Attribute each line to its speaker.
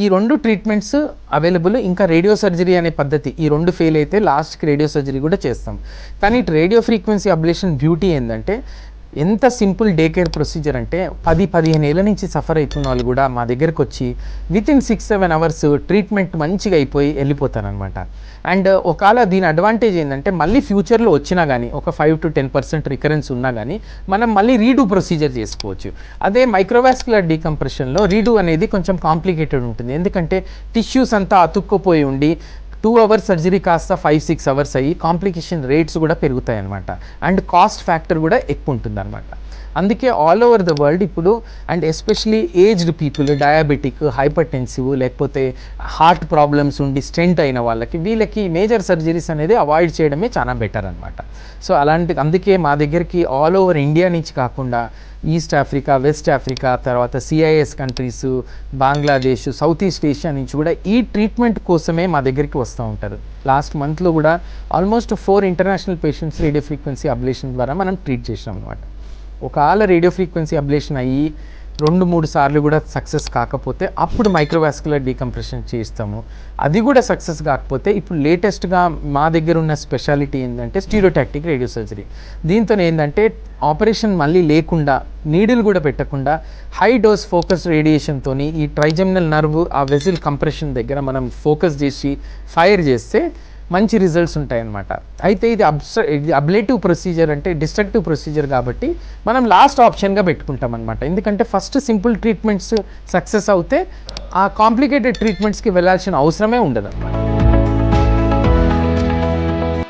Speaker 1: ఈ 2 treatments available. ఇంకా radio surgery అనే పద్ధతి, ఈ 2 ఫెయిల్ అయితే లాస్ట్‌కి రేడియో సర్జరీ కూడా చేస్తాం. కానీ రేడియో ఫ్రీక్వెన్సీ అబ్లేషన్ బ్యూటీ ఏందంటే ఎంత సింపుల్ డే కేర్ ప్రొసీజర్ అంటే 10-15 ఏళ్ల నుంచి సఫర్ అవుతున్న వాళ్ళు కూడా మా దగ్గరకు వచ్చి వితిన్ 6-7 అవర్స్ ట్రీట్మెంట్ మంచిగా అయిపోయి వెళ్ళిపోతారనమాట. అండ్ ఒకవేళ దీని అడ్వాంటేజ్ ఏంటంటే మళ్ళీ ఫ్యూచర్లో వచ్చినా కానీ ఒక 5-10% రికరెన్స్ ఉన్నా కానీ మనం మళ్ళీ రీడూ ప్రొసీజర్ చేసుకోవచ్చు. అదే మైక్రోవాస్కులర్ డీకంప్రెషన్లో రీడూ అనేది కొంచెం కాంప్లికేటెడ్ ఉంటుంది. ఎందుకంటే టిష్యూస్ అంతా అతుక్కుపోయి ఉండి 2 అవర్స్ సర్జరీ కాస్త 5-6 అవర్స్ అయ్యి కాంప్లికేషన్ రేట్స్ కూడా పెరుగుతాయి అన్నమాట. అండ్ కాస్ట్ ఫ్యాక్టర్ కూడా ఎక్కువ ఉంటుంది అనమాట. అందుకే ఆల్ ఓవర్ ద వరల్డ్ ఇప్పుడు and especially aged people, diabetic, hyper tensive, లేకపోతే హార్ట్ ప్రాబ్లమ్స్ ఉండి స్టెంట్ అయిన వీళ్ళకి మేజర్ సర్జరీస్ అనేది అవాయిడ్ చేయడమే చాలా బెటర్ అనమాట. సో అందుకే మా దగ్గరికి ఆల్ ఓవర్ ఇండియా నుంచి కాకుండా ఈస్ట్ ఆఫ్రికా, వెస్ట్ ఆఫ్రికా, తర్వాత CIS countries, Bangladesh, south east Asia నుంచి కూడా ఈ ట్రీట్మెంట్ కోసమే మా దగ్గరికి వస్తూ ఉంటారు. లాస్ట్ మంత్లో కూడా almost 4 international patients radio frequency ablation ద్వారా మనం ట్రీట్ చేసినాం అనమాట. ఒకవేళ రేడియో ఫ్రీక్వెన్సీ అబ్లేషన్ అయ్యి 2-3 సార్లు కూడా సక్సెస్ కాకపోతే అప్పుడు మైక్రోవాస్కులర్ డీకంప్రెషన్ చేస్తాము. అది కూడా సక్సెస్ కాకపోతే ఇప్పుడు లేటెస్ట్గా మా దగ్గర ఉన్న స్పెషాలిటీ ఏంటంటే స్టీరియోటాక్టిక్ రేడియో సర్జరీ. దీంతో ఏంటంటే ఆపరేషన్ మళ్ళీ లేకుండా, నీడిల్ కూడా పెట్టకుండా హై డోస్ ఫోకస్ రేడియేషన్తో ఈ ట్రైజెమినల్ నర్వ్ ఆ వెజిల్ కంప్రెషన్ దగ్గర మనం ఫోకస్ చేసి ఫైర్ చేస్తే మంచి రిజల్ట్స్ ఉంటాయన్నమాట. అయితే ఇది అబ్లేటివ్ ప్రొసీజర్ అంటే డిస్ట్రక్టివ్ ప్రొసీజర్ కాబట్టి మనం లాస్ట్ ఆప్షన్గా పెట్టుకుంటాం అనమాట. ఎందుకంటే ఫస్ట్ సింపుల్ ట్రీట్మెంట్స్ సక్సెస్ అవుతే ఆ కాంప్లికేటెడ్ ట్రీట్మెంట్స్కి వెళ్ళాల్సిన అవసరమే ఉండదు.